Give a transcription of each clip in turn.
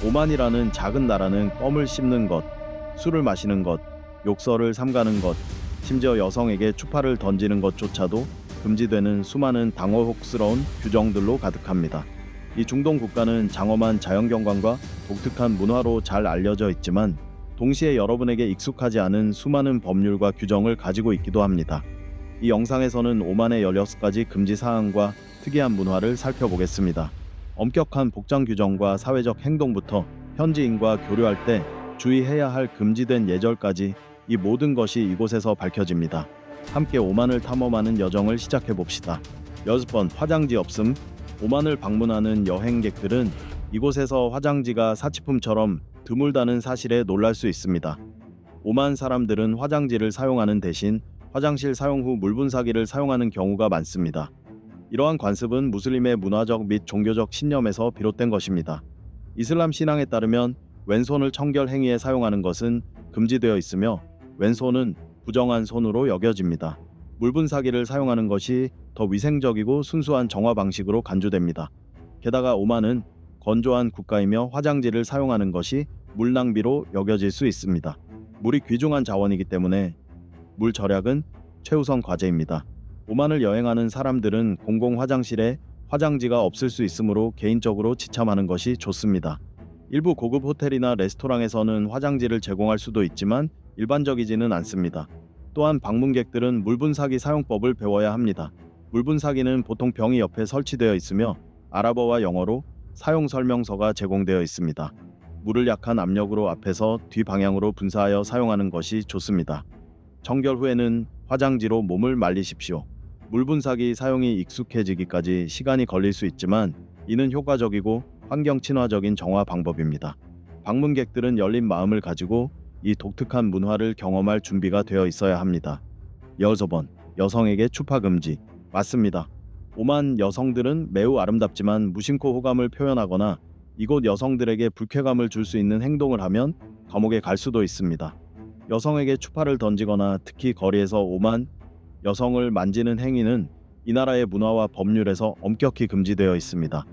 오만이라는 작은 나라는 껌을 씹는 것, 술을 마시는 것, 욕설을 삼가는 것, 심지어 여성에게 추파를 던지는 것조차도 금지되는 수많은 당혹스러운 규정들로 가득합니다. 이 중동 국가는 장엄한 자연경관과 독특한 문화로 잘 알려져 있지만 동시에 여러분에게 익숙하지 않은 수많은 법률과 규정을 가지고 있기도 합니다. 이 영상에서는 오만의 16가지 금지 사항과 특이한 문화를 살펴보겠습니다. 엄격한 복장 규정과 사회적 행동부터 현지인과 교류할 때 주의해야 할 금지된 예절까지 이 모든 것이 이곳에서 밝혀집니다. 함께 오만을 탐험하는 여정을 시작해 봅시다. 6번 화장지 없음. 오만을 방문하는 여행객들은 이곳에서 화장지가 사치품처럼 드물다는 사실에 놀랄 수 있습니다. 오만 사람들은 화장지를 사용하는 대신 화장실 사용 후 물 분사기를 사용하는 경우가 많습니다. 이러한 관습은 무슬림의 문화적 및 종교적 신념에서 비롯된 것입니다. 이슬람 신앙에 따르면 왼손을 청결 행위에 사용하는 것은 금지되어 있으며 왼손은 부정한 손으로 여겨집니다. 물 분사기를 사용하는 것이 더 위생적이고 순수한 정화 방식으로 간주됩니다. 게다가 오만은 건조한 국가이며 화장지를 사용하는 것이 물 낭비로 여겨질 수 있습니다. 물이 귀중한 자원이기 때문에 물 절약은 최우선 과제입니다. 오만을 여행하는 사람들은 공공 화장실에 화장지가 없을 수 있으므로 개인적으로 지참하는 것이 좋습니다. 일부 고급 호텔이나 레스토랑에서는 화장지를 제공할 수도 있지만 일반적이지는 않습니다. 또한 방문객들은 물분사기 사용법을 배워야 합니다. 물분사기는 보통 병이 옆에 설치되어 있으며 아랍어와 영어로 사용 설명서가 제공되어 있습니다. 물을 약한 압력으로 앞에서 뒤 방향으로 분사하여 사용하는 것이 좋습니다. 청결 후에는 화장지로 몸을 말리십시오. 물분사기 사용이 익숙해지기까지 시간이 걸릴 수 있지만 이는 효과적이고 환경 친화적인 정화 방법입니다. 방문객들은 열린 마음을 가지고 이 독특한 문화를 경험할 준비가 되어 있어야 합니다. 6번 여성에게 추파 금지. 맞습니다. 오만 여성들은 매우 아름답지만 무심코 호감을 표현하거나 이곳 여성들에게 불쾌감을 줄 수 있는 행동을 하면 감옥에 갈 수도 있습니다. 여성에게 추파를 던지거나 특히 거리에서 오만 여성을 만지는 행위는 이 나라의 문화와 법률에서 엄격히 금지되어 있습니다.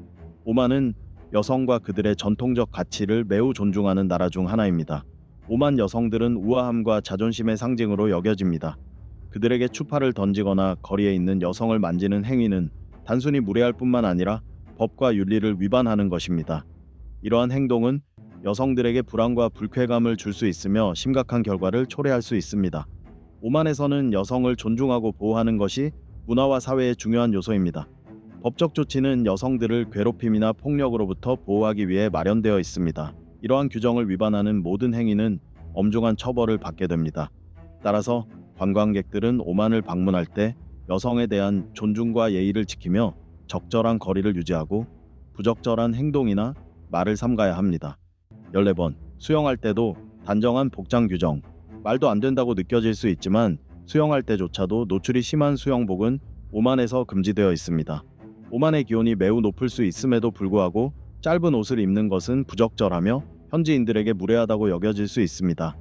오만은 여성과 그들의 전통적 가치를 매우 존중하는 나라 중 하나입니다. 오만 여성들은 우아함과 자존심의 상징으로 여겨집니다. 그들에게 추파를 던지거나 거리에 있는 여성을 만지는 행위는 단순히 무례할 뿐만 아니라 법과 윤리를 위반하는 것입니다. 이러한 행동은 여성들에게 불안과 불쾌감을 줄 수 있으며 심각한 결과를 초래할 수 있습니다. 오만에서는 여성을 존중하고 보호하는 것이 문화와 사회의 중요한 요소입니다. 법적 조치는 여성들을 괴롭힘이나 폭력으로부터 보호하기 위해 마련되어 있습니다. 이러한 규정을 위반하는 모든 행위는 엄중한 처벌을 받게 됩니다. 따라서 관광객들은 오만을 방문할 때 여성에 대한 존중과 예의를 지키며 적절한 거리를 유지하고 부적절한 행동이나 말을 삼가야 합니다. 14번 수영할 때도 단정한 복장 규정. 말도 안 된다고 느껴질 수 있지만 수영할 때조차도 노출이 심한 수영복은 오만에서 금지되어 있습니다. 오만의 기온이 매우 높을 수 있음에도 불구하고 짧은 옷을 입는 것은 부적절하며 현지인들에게 무례하다고 여겨질 수 있습니다.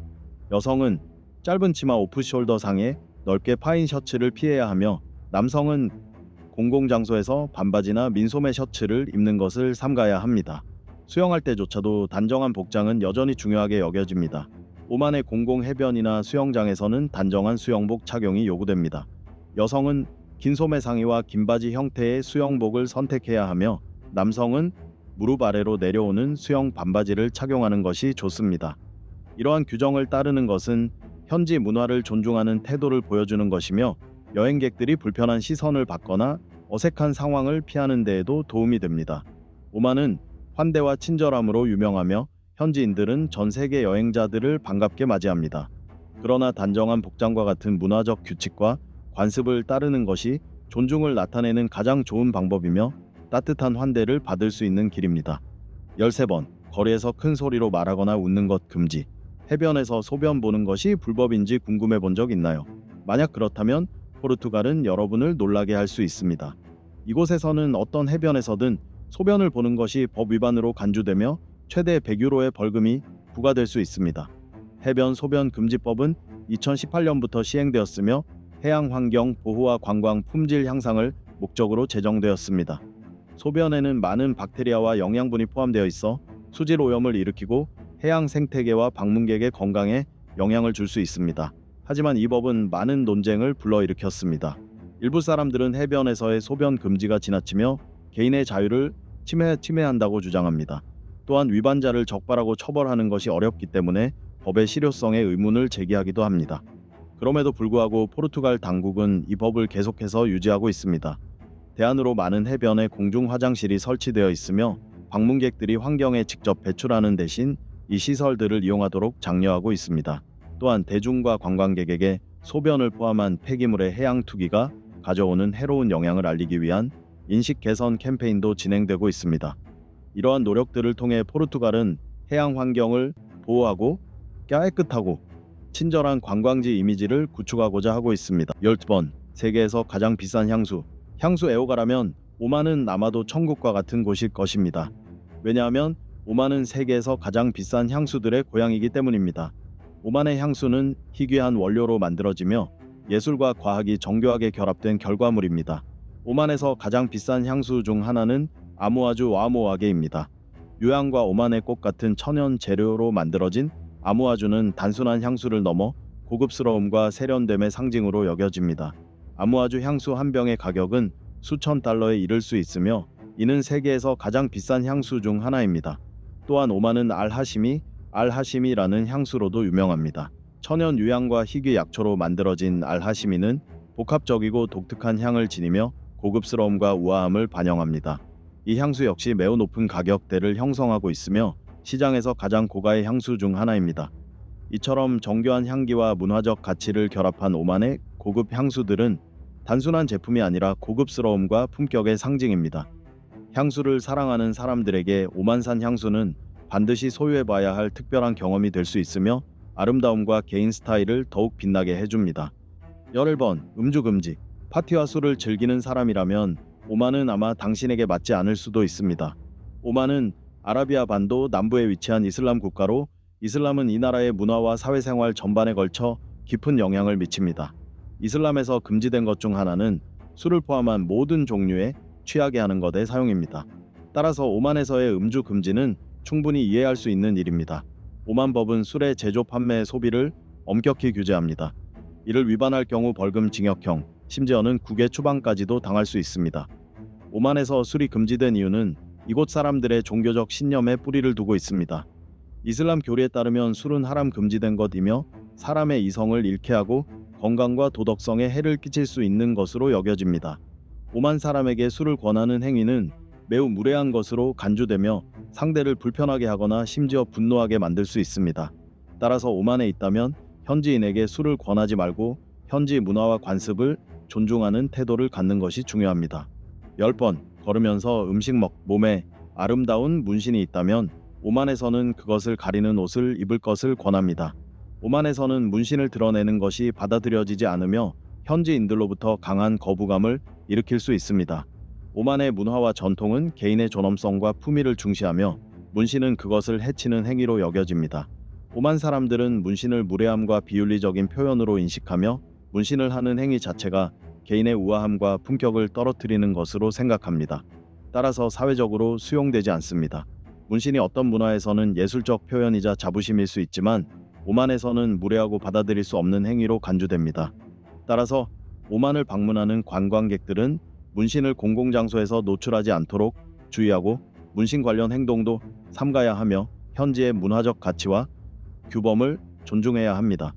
여성은 짧은 치마 오프숄더 상에 넓게 파인 셔츠를 피해야 하며 남성은 공공장소에서 반바지나 민소매 셔츠를 입는 것을 삼가야 합니다. 수영할 때조차도 단정한 복장은 여전히 중요하게 여겨집니다. 오만의 공공 해변이나 수영장에서는 단정한 수영복 착용이 요구됩니다. 여성은 긴 소매 상의와 긴 바지 형태의 수영복을 선택해야 하며 남성은 무릎 아래로 내려오는 수영 반바지를 착용하는 것이 좋습니다. 이러한 규정을 따르는 것은 현지 문화를 존중하는 태도를 보여주는 것이며 여행객들이 불편한 시선을 받거나 어색한 상황을 피하는 데에도 도움이 됩니다. 오만은 환대와 친절함으로 유명하며 현지인들은 전 세계 여행자들을 반갑게 맞이합니다. 그러나 단정한 복장과 같은 문화적 규칙과 관습을 따르는 것이 존중을 나타내는 가장 좋은 방법이며 따뜻한 환대를 받을 수 있는 길입니다. 13번 거리에서 큰 소리로 말하거나 웃는 것 금지. 해변에서 소변 보는 것이 불법인지 궁금해 본 적 있나요? 만약 그렇다면 포르투갈은 여러분을 놀라게 할 수 있습니다. 이곳에서는 어떤 해변에서든 소변을 보는 것이 법 위반으로 간주되며 최대 100유로의 벌금이 부과될 수 있습니다. 해변 소변 금지법은 2018년부터 시행되었으며 해양 환경 보호와 관광 품질 향상을 목적으로 제정되었습니다. 소변에는 많은 박테리아와 영양분이 포함되어 있어 수질 오염을 일으키고 해양 생태계와 방문객의 건강에 영향을 줄 수 있습니다. 하지만 이 법은 많은 논쟁을 불러일으켰습니다. 일부 사람들은 해변에서의 소변 금지가 지나치며 개인의 자유를 침해한다고 주장합니다. 또한 위반자를 적발하고 처벌하는 것이 어렵기 때문에 법의 실효성에 의문을 제기하기도 합니다. 그럼에도 불구하고 포르투갈 당국은 이 법을 계속해서 유지하고 있습니다. 대안으로 많은 해변에 공중 화장실이 설치되어 있으며 방문객들이 환경에 직접 배출하는 대신 이 시설들을 이용하도록 장려하고 있습니다. 또한 대중과 관광객에게 소변을 포함한 폐기물의 해양 투기가 가져오는 해로운 영향을 알리기 위한 인식 개선 캠페인도 진행되고 있습니다. 이러한 노력들을 통해 포르투갈은 해양 환경을 보호하고 깨끗하고 친절한 관광지 이미지를 구축하고자 하고 있습니다. 12번, 세계에서 가장 비싼 향수. 향수 애호가라면 오만은 아마도 천국과 같은 곳일 것입니다. 왜냐하면 오만은 세계에서 가장 비싼 향수들의 고향이기 때문입니다. 오만의 향수는 희귀한 원료로 만들어지며 예술과 과학이 정교하게 결합된 결과물입니다. 오만에서 가장 비싼 향수 중 하나는 아무아주 와모아게입니다. 유향과 오만의 꽃 같은 천연 재료로 만들어진 아무아주는 단순한 향수를 넘어 고급스러움과 세련됨의 상징으로 여겨집니다. 아무아주 향수 한 병의 가격은 수천 달러에 이를 수 있으며 이는 세계에서 가장 비싼 향수 중 하나입니다. 또한 오만은 알하시미라는 향수로도 유명합니다. 천연 유향과 희귀 약초로 만들어진 알하시미는 복합적이고 독특한 향을 지니며 고급스러움과 우아함을 반영합니다. 이 향수 역시 매우 높은 가격대를 형성하고 있으며 시장에서 가장 고가의 향수 중 하나입니다. 이처럼 정교한 향기와 문화적 가치를 결합한 오만의 고급 향수들은 단순한 제품이 아니라 고급스러움과 품격의 상징입니다. 향수를 사랑하는 사람들에게 오만산 향수는 반드시 소유해봐야 할 특별한 경험이 될 수 있으며 아름다움과 개인 스타일을 더욱 빛나게 해줍니다. 11번, 음주 금지. 파티와 술을 즐기는 사람이라면 오만은 아마 당신에게 맞지 않을 수도 있습니다. 오만은 아라비아 반도 남부에 위치한 이슬람 국가로 이슬람은 이 나라의 문화와 사회생활 전반에 걸쳐 깊은 영향을 미칩니다. 이슬람에서 금지된 것 중 하나는 술을 포함한 모든 종류의 취하게 하는 것의 사용입니다. 따라서 오만에서의 음주 금지는 충분히 이해할 수 있는 일입니다. 오만 법은 술의 제조, 판매, 소비를 엄격히 규제합니다. 이를 위반할 경우 벌금, 징역형, 심지어는 국외 추방까지도 당할 수 있습니다. 오만에서 술이 금지된 이유는 이곳 사람들의 종교적 신념에 뿌리를 두고 있습니다. 이슬람 교리에 따르면 술은 하람 금지된 것이며 사람의 이성을 잃게 하고 건강과 도덕성에 해를 끼칠 수 있는 것으로 여겨집니다. 오만 사람에게 술을 권하는 행위는 매우 무례한 것으로 간주되며 상대를 불편하게 하거나 심지어 분노하게 만들 수 있습니다. 따라서 오만에 있다면 현지인에게 술을 권하지 말고 현지 문화와 관습을 존중하는 태도를 갖는 것이 중요합니다. 10번, 걸으면서 음식 몸에 아름다운 문신이 있다면 오만에서는 그것을 가리는 옷을 입을 것을 권합니다. 오만에서는 문신을 드러내는 것이 받아들여지지 않으며 현지인들로부터 강한 거부감을 일으킬 수 있습니다. 오만의 문화와 전통은 개인의 존엄성과 품위를 중시하며 문신은 그것을 해치는 행위로 여겨집니다. 오만 사람들은 문신을 무례함과 비윤리적인 표현으로 인식하며 문신을 하는 행위 자체가 개인의 우아함과 품격을 떨어뜨리는 것으로 생각합니다. 따라서 사회적으로 수용되지 않습니다. 문신이 어떤 문화에서는 예술적 표현이자 자부심일 수 있지만 오만에서는 무례하고 받아들일 수 없는 행위로 간주됩니다. 따라서 오만을 방문하는 관광객들은 문신을 공공장소에서 노출하지 않도록 주의하고 문신 관련 행동도 삼가야 하며 현지의 문화적 가치와 규범을 존중해야 합니다.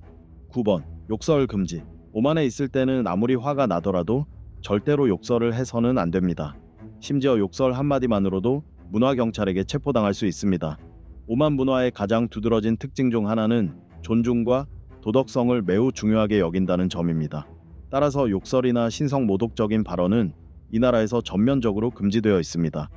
9번, 욕설 금지. 오만에 있을 때는 아무리 화가 나더라도 절대로 욕설을 해서는 안 됩니다. 심지어 욕설 한마디만으로도 문화경찰에게 체포당할 수 있습니다. 오만 문화의 가장 두드러진 특징 중 하나는 존중과 도덕성을 매우 중요하게 여긴다는 점입니다. 따라서 욕설이나 신성 모독적인 발언은 이 나라에서 전면적으로 금지되어 있습니다.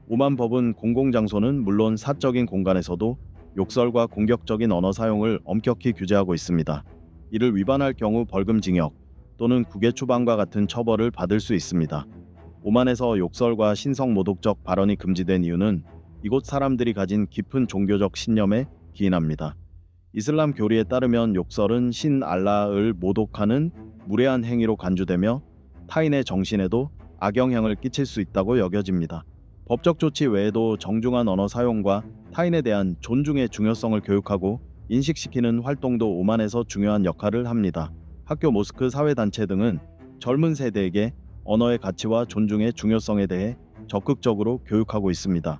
오만 법은 공공장소는 물론 사적인 공간에서도 욕설과 공격적인 언어 사용을 엄격히 규제하고 있습니다. 이를 위반할 경우 벌금, 징역 또는 국외 추방과 같은 처벌을 받을 수 있습니다. 오만에서 욕설과 신성 모독적 발언이 금지된 이유는 이곳 사람들이 가진 깊은 종교적 신념에 기인합니다. 이슬람 교리에 따르면 욕설은 신 알라를 모독하는 무례한 행위로 간주되며 타인의 정신에도 악영향을 끼칠 수 있다고 여겨집니다. 법적 조치 외에도 정중한 언어 사용과 타인에 대한 존중의 중요성을 교육하고 인식시키는 활동도 오만에서 중요한 역할을 합니다. 학교, 모스크, 사회단체 등은 젊은 세대에게 언어의 가치와 존중의 중요성에 대해 적극적으로 교육하고 있습니다.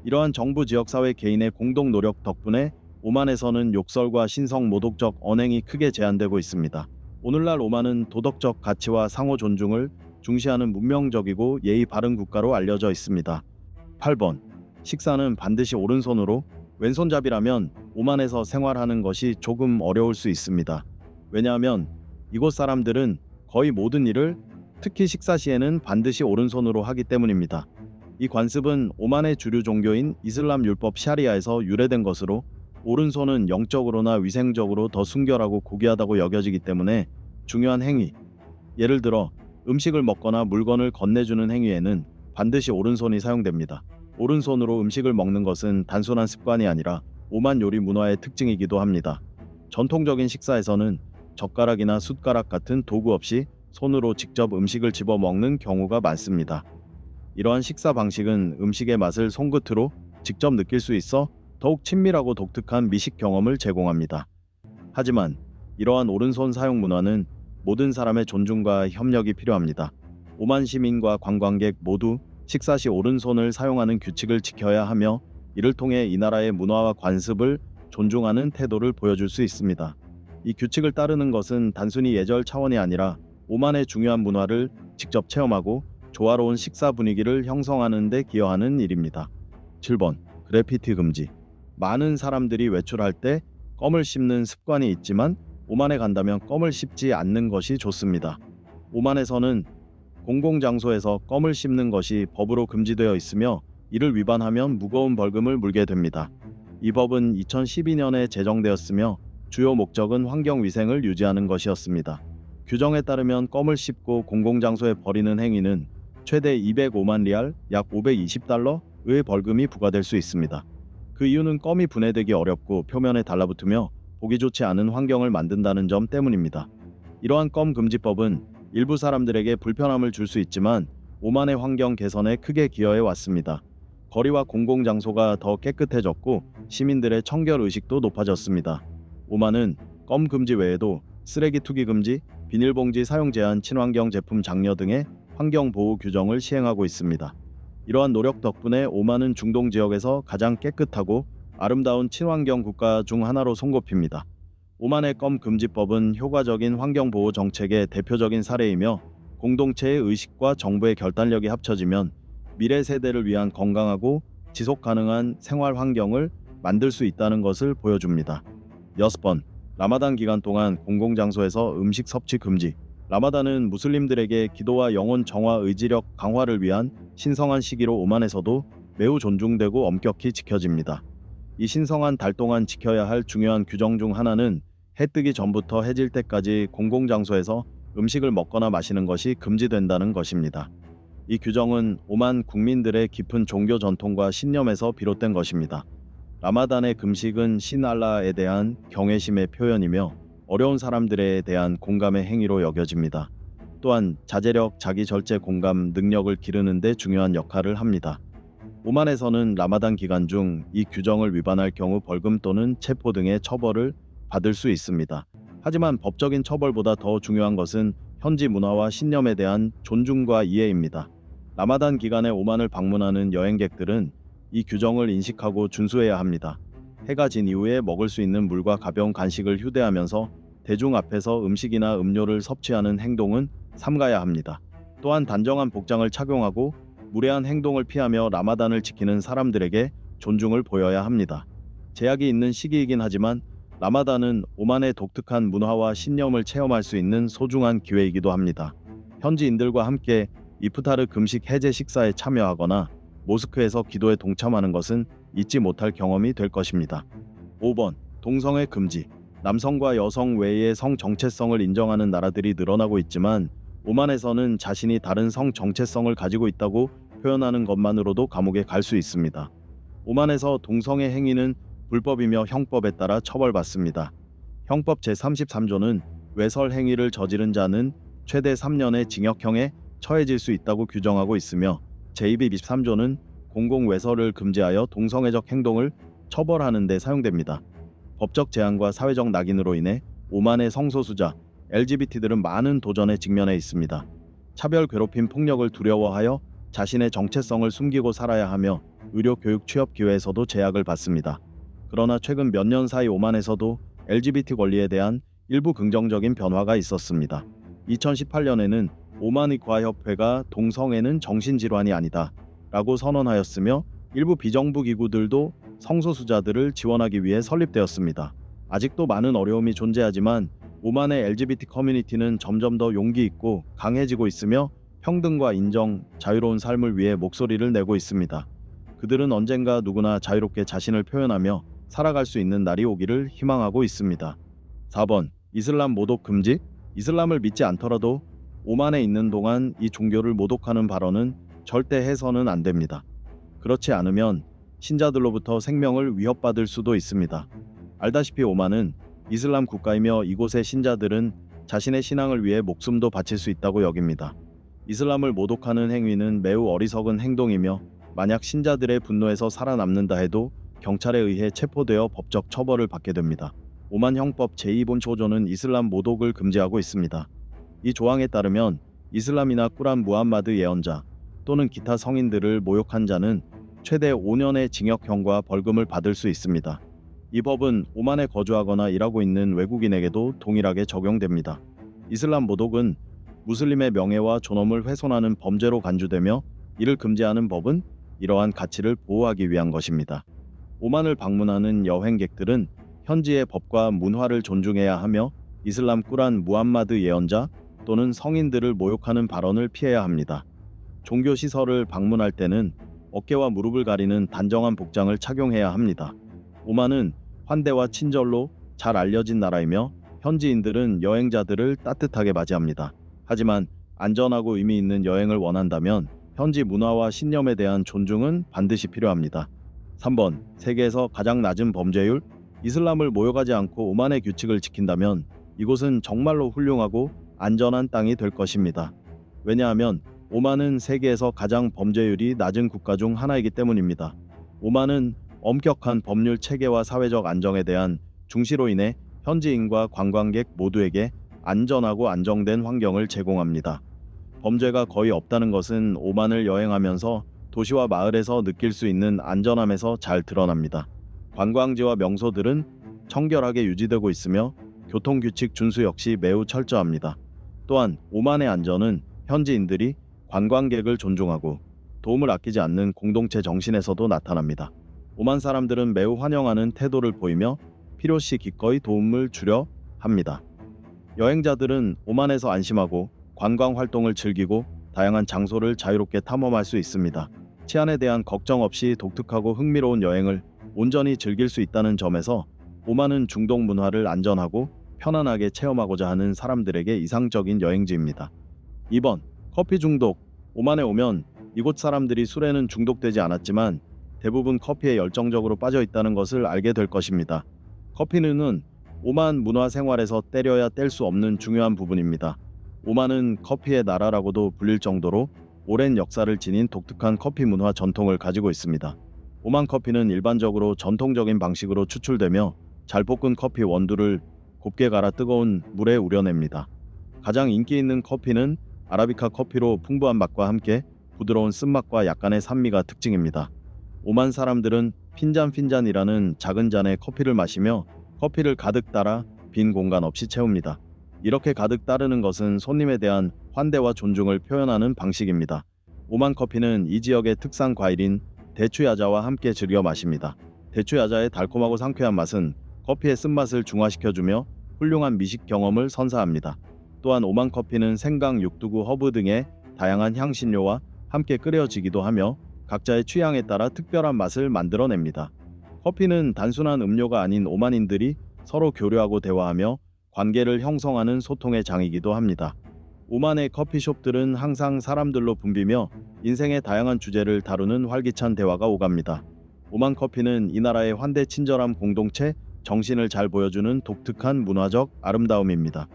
이러한 정부, 지역사회, 개인의 공동 노력 덕분에 오만에서는 욕설과 신성 모독적 언행이 크게 제한되고 있습니다. 오늘날 오만은 도덕적 가치와 상호 존중을 중시하는 문명적이고 예의 바른 국가로 알려져 있습니다. 8번. 식사는 반드시 오른손으로. 왼손잡이라면 오만에서 생활하는 것이 조금 어려울 수 있습니다. 왜냐하면 이곳 사람들은 거의 모든 일을, 특히 식사 시에는 반드시 오른손으로 하기 때문입니다. 이 관습은 오만의 주류 종교인 이슬람 율법 샤리아에서 유래된 것으로, 오른손은 영적으로나 위생적으로 더 순결하고 고귀하다고 여겨지기 때문에 중요한 행위, 예를 들어 음식을 먹거나 물건을 건네주는 행위에는 반드시 오른손이 사용됩니다. 오른손으로 음식을 먹는 것은 단순한 습관이 아니라 오만 요리 문화의 특징이기도 합니다. 전통적인 식사에서는 젓가락이나 숟가락 같은 도구 없이 손으로 직접 음식을 집어 먹는 경우가 많습니다. 이러한 식사 방식은 음식의 맛을 손끝으로 직접 느낄 수 있어 더욱 친밀하고 독특한 미식 경험을 제공합니다. 하지만 이러한 오른손 사용 문화는 모든 사람의 존중과 협력이 필요합니다. 오만 시민과 관광객 모두 식사 시 오른손을 사용하는 규칙을 지켜야 하며, 이를 통해 이 나라의 문화와 관습을 존중하는 태도를 보여줄 수 있습니다. 이 규칙을 따르는 것은 단순히 예절 차원이 아니라 오만의 중요한 문화를 직접 체험하고 조화로운 식사 분위기를 형성하는 데 기여하는 일입니다. 7번. 그래피티 금지. 많은 사람들이 외출할 때 껌을 씹는 습관이 있지만 오만에 간다면 껌을 씹지 않는 것이 좋습니다. 오만에서는 공공장소에서 껌을 씹는 것이 법으로 금지되어 있으며, 이를 위반하면 무거운 벌금을 물게 됩니다. 이 법은 2012년에 제정되었으며 주요 목적은 환경위생을 유지하는 것이었습니다. 규정에 따르면 껌을 씹고 공공장소에 버리는 행위는 최대 205만 리알, 약 520달러의 벌금이 부과될 수 있습니다. 그 이유는 껌이 분해되기 어렵고 표면에 달라붙으며 보기 좋지 않은 환경을 만든다는 점 때문입니다. 이러한 껌 금지법은 일부 사람들에게 불편함을 줄 수 있지만 오만의 환경 개선에 크게 기여해 왔습니다. 거리와 공공장소가 더 깨끗해졌고 시민들의 청결 의식도 높아졌습니다. 오만은 껌 금지 외에도 쓰레기 투기 금지, 비닐봉지 사용 제한, 친환경 제품 장려 등의 환경보호 규정을 시행하고 있습니다. 이러한 노력 덕분에 오만은 중동 지역에서 가장 깨끗하고 아름다운 친환경 국가 중 하나로 손꼽힙니다. 오만의 껌 금지법은 효과적인 환경보호 정책의 대표적인 사례이며, 공동체의 의식과 정부의 결단력이 합쳐지면 미래 세대를 위한 건강하고 지속 가능한 생활 환경을 만들 수 있다는 것을 보여줍니다. 6번. 라마단 기간 동안 공공장소에서 음식 섭취 금지. 라마단은 무슬림들에게 기도와 영혼 정화, 의지력 강화를 위한 신성한 시기로 오만에서도 매우 존중되고 엄격히 지켜집니다. 이 신성한 달 동안 지켜야 할 중요한 규정 중 하나는 해 뜨기 전부터 해질 때까지 공공장소에서 음식을 먹거나 마시는 것이 금지된다는 것입니다. 이 규정은 오만 국민들의 깊은 종교 전통과 신념에서 비롯된 것입니다. 라마단의 금식은 신 알라에 대한 경외심의 표현이며 어려운 사람들에 대한 공감의 행위로 여겨집니다. 또한 자제력, 자기 절제 공감 능력을 기르는 데 중요한 역할을 합니다. 오만에서는 라마단 기간 중 이 규정을 위반할 경우 벌금 또는 체포 등의 처벌을 받을 수 있습니다. 하지만 법적인 처벌보다 더 중요한 것은 현지 문화와 신념에 대한 존중과 이해입니다. 라마단 기간에 오만을 방문하는 여행객들은 이 규정을 인식하고 준수해야 합니다. 해가 진 이후에 먹을 수 있는 물과 가벼운 간식을 휴대하면서 대중 앞에서 음식이나 음료를 섭취하는 행동은 삼가야 합니다. 또한 단정한 복장을 착용하고 무례한 행동을 피하며 라마단을 지키는 사람들에게 존중을 보여야 합니다. 제약이 있는 시기이긴 하지만 라마단은 오만의 독특한 문화와 신념을 체험할 수 있는 소중한 기회이기도 합니다. 현지인들과 함께 이프타르 금식 해제 식사에 참여하거나 모스크에서 기도에 동참하는 것은 잊지 못할 경험이 될 것입니다. 5번. 동성애 금지. 남성과 여성 외의 성 정체성을 인정하는 나라들이 늘어나고 있지만 오만에서는 자신이 다른 성 정체성을 가지고 있다고 표현하는 것만으로도 감옥에 갈 수 있습니다. 오만에서 동성애 행위는 불법이며 형법에 따라 처벌받습니다. 형법 제33조는 외설 행위를 저지른 자는 최대 3년의 징역형에 처해질 수 있다고 규정하고 있으며 제223조는 공공외설을 금지하여 동성애적 행동을 처벌하는 데 사용됩니다. 법적 제한과 사회적 낙인으로 인해 오만의 성소수자, LGBT들은 많은 도전에 직면해 있습니다. 차별, 괴롭힘, 폭력을 두려워하여 자신의 정체성을 숨기고 살아야 하며 의료, 교육, 취업 기회에서도 제약을 받습니다. 그러나 최근 몇 년 사이 오만에서도 LGBT 권리에 대한 일부 긍정적인 변화가 있었습니다. 2018년에는 오만의과협회가 동성애는 정신질환이 아니다 라고 선언하였으며 일부 비정부 기구들도 성소수자들을 지원하기 위해 설립되었습니다. 아직도 많은 어려움이 존재하지만 오만의 LGBT 커뮤니티는 점점 더 용기 있고 강해지고 있으며 평등과 인정, 자유로운 삶을 위해 목소리를 내고 있습니다. 그들은 언젠가 누구나 자유롭게 자신을 표현하며 살아갈 수 있는 날이 오기를 희망하고 있습니다. 4번. 이슬람 모독 금지? 이슬람을 믿지 않더라도 오만에 있는 동안 이 종교를 모독하는 발언은 절대 해서는 안 됩니다. 그렇지 않으면 신자들로부터 생명을 위협받을 수도 있습니다. 알다시피 오만은 이슬람 국가이며 이곳의 신자들은 자신의 신앙을 위해 목숨도 바칠 수 있다고 여깁니다. 이슬람을 모독하는 행위는 매우 어리석은 행동이며 만약 신자들의 분노에서 살아남는다 해도 경찰에 의해 체포되어 법적 처벌을 받게 됩니다. 오만 형법 제2본 이슬람 모독을 금지하고 있습니다. 이 조항에 따르면 이슬람이나 꾸란 무함마드 예언자 또는 기타 성인들을 모욕한 자는 최대 5년의 징역형과 벌금을 받을 수 있습니다. 이 법은 오만에 거주하거나 일하고 있는 외국인에게도 동일하게 적용됩니다. 이슬람 모독은 무슬림의 명예와 존엄을 훼손하는 범죄로 간주되며 이를 금지하는 법은 이러한 가치를 보호하기 위한 것입니다. 오만을 방문하는 여행객들은 현지의 법과 문화를 존중해야 하며 이슬람 꾸란 무함마드 예언자 또는 성인들을 모욕하는 발언을 피해야 합니다. 종교 시설을 방문할 때는 어깨와 무릎을 가리는 단정한 복장을 착용해야 합니다. 오만은 환대와 친절로 잘 알려진 나라이며 현지인들은 여행자들을 따뜻하게 맞이합니다. 하지만 안전하고 의미 있는 여행을 원한다면 현지 문화와 신념에 대한 존중은 반드시 필요합니다. 3번. 세계에서 가장 낮은 범죄율? 이슬람을 모욕하지 않고 오만의 규칙을 지킨다면 이곳은 정말로 훌륭하고 안전한 땅이 될 것입니다. 왜냐하면 오만은 세계에서 가장 범죄율이 낮은 국가 중 하나이기 때문입니다. 오만은 엄격한 법률 체계와 사회적 안정에 대한 중시로 인해 현지인과 관광객 모두에게 안전하고 안정된 환경을 제공합니다. 범죄가 거의 없다는 것은 오만을 여행하면서 도시와 마을에서 느낄 수 있는 안전함에서 잘 드러납니다. 관광지와 명소들은 청결하게 유지되고 있으며 교통규칙 준수 역시 매우 철저합니다. 또한 오만의 안전은 현지인들이 관광객을 존중하고 도움을 아끼지 않는 공동체 정신에서도 나타납니다. 오만 사람들은 매우 환영하는 태도를 보이며 필요시 기꺼이 도움을 주려 합니다. 여행자들은 오만에서 안심하고 관광 활동을 즐기고 다양한 장소를 자유롭게 탐험할 수 있습니다. 치안에 대한 걱정 없이 독특하고 흥미로운 여행을 온전히 즐길 수 있다는 점에서 오만은 중동 문화를 안전하고 편안하게 체험하고자 하는 사람들에게 이상적인 여행지입니다. 2번. 커피 중독. 오만에 오면 이곳 사람들이 술에는 중독되지 않았지만 대부분 커피에 열정적으로 빠져 있다는 것을 알게 될 것입니다. 커피는 오만 문화 생활에서 때려야 뗄 수 없는 중요한 부분입니다. 오만은 커피의 나라라고도 불릴 정도로 오랜 역사를 지닌 독특한 커피 문화 전통을 가지고 있습니다. 오만 커피는 일반적으로 전통적인 방식으로 추출되며 잘 볶은 커피 원두를 곱게 갈아 뜨거운 물에 우려냅니다. 가장 인기 있는 커피는 아라비카 커피로 풍부한 맛과 함께 부드러운 쓴맛과 약간의 산미가 특징입니다. 오만 사람들은 핀잔이라는 작은 잔에 커피를 마시며 커피를 가득 따라 빈 공간 없이 채웁니다. 이렇게 가득 따르는 것은 손님에 대한 환대와 존중을 표현하는 방식입니다. 오만 커피는 이 지역의 특산 과일인 대추야자와 함께 즐겨 마십니다. 대추야자의 달콤하고 상쾌한 맛은 커피의 쓴맛을 중화시켜주며 훌륭한 미식 경험을 선사합니다. 또한 오만 커피는 생강, 육두구, 허브 등의 다양한 향신료와 함께 끓여지기도 하며 각자의 취향에 따라 특별한 맛을 만들어냅니다. 커피는 단순한 음료가 아닌 오만인들이 서로 교류하고 대화하며 관계를 형성하는 소통의 장이기도 합니다. 오만의 커피숍들은 항상 사람들로 붐비며 인생의 다양한 주제를 다루는 활기찬 대화가 오갑니다. 오만 커피는 이 나라의 환대 친절함 공동체 정신을 잘 보여주는 독특한 문화적 아름다움입니다.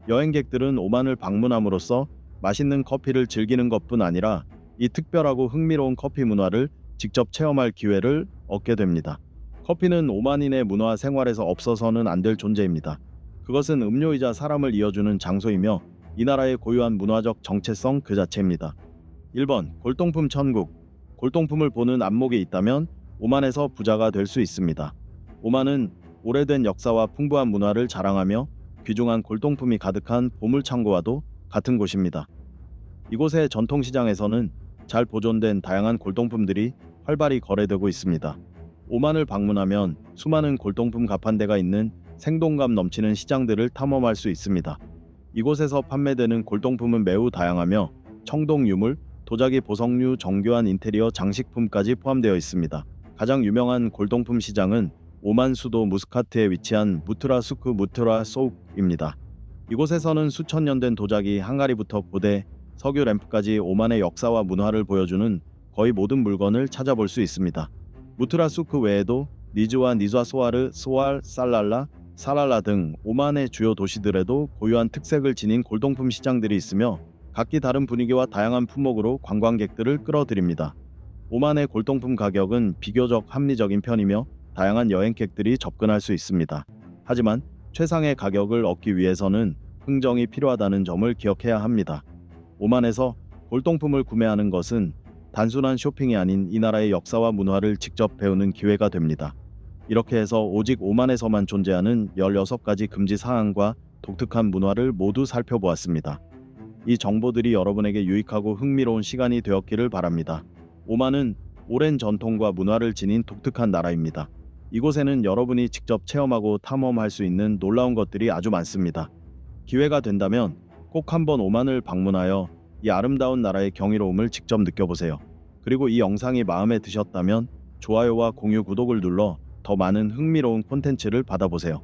여행객들은 오만을 방문함으로써 맛있는 커피를 즐기는 것뿐 아니라 이 특별하고 흥미로운 커피 문화를 직접 체험할 기회를 얻게 됩니다. 커피는 오만인의 문화 생활에서 없어서는 안 될 존재입니다. 그것은 음료이자 사람을 이어주는 장소이며 이 나라의 고유한 문화적 정체성 그 자체입니다. 1번 골동품 천국. 골동품을 보는 안목이 있다면 오만에서 부자가 될 수 있습니다. 오만은 오래된 역사와 풍부한 문화를 자랑하며 귀중한 골동품이 가득한 보물창고와도 같은 곳입니다. 이곳의 전통시장에서는 잘 보존된 다양한 골동품들이 활발히 거래되고 있습니다. 오만을 방문하면 수많은 골동품 가판대가 있는 생동감 넘치는 시장들을 탐험할 수 있습니다. 이곳에서 판매되는 골동품은 매우 다양하며 청동 유물, 도자기 보석류, 정교한 인테리어 장식품까지 포함되어 있습니다. 가장 유명한 골동품 시장은 오만 수도 무스카트에 위치한 무트라 수크 무트라 소욱입니다. 이곳에서는 수천 년 된 도자기 항아리부터 고대 석유 램프까지 오만의 역사와 문화를 보여주는 거의 모든 물건을 찾아볼 수 있습니다. 무트라 수크 외에도 니즈와 니좌 소아르, 소알, 살랄라, 사랄라 등 오만의 주요 도시들에도 고유한 특색을 지닌 골동품 시장들이 있으며 각기 다른 분위기와 다양한 품목으로 관광객들을 끌어들입니다. 오만의 골동품 가격은 비교적 합리적인 편이며 다양한 여행객들이 접근할 수 있습니다. 하지만 최상의 가격을 얻기 위해서는 흥정이 필요하다는 점을 기억해야 합니다. 오만에서 골동품을 구매하는 것은 단순한 쇼핑이 아닌 이 나라의 역사와 문화를 직접 배우는 기회가 됩니다. 이렇게 해서 오직 오만에서만 존재하는 16가지 금지 사항과 독특한 문화를 모두 살펴보았습니다. 이 정보들이 여러분에게 유익하고 흥미로운 시간이 되었기를 바랍니다. 오만은 오랜 전통과 문화를 지닌 독특한 나라입니다. 이곳에는 여러분이 직접 체험하고 탐험할 수 있는 놀라운 것들이 아주 많습니다. 기회가 된다면 꼭 한번 오만을 방문하여 이 아름다운 나라의 경이로움을 직접 느껴보세요. 그리고 이 영상이 마음에 드셨다면 좋아요와 공유, 구독을 눌러 더 많은 흥미로운 콘텐츠를 받아보세요.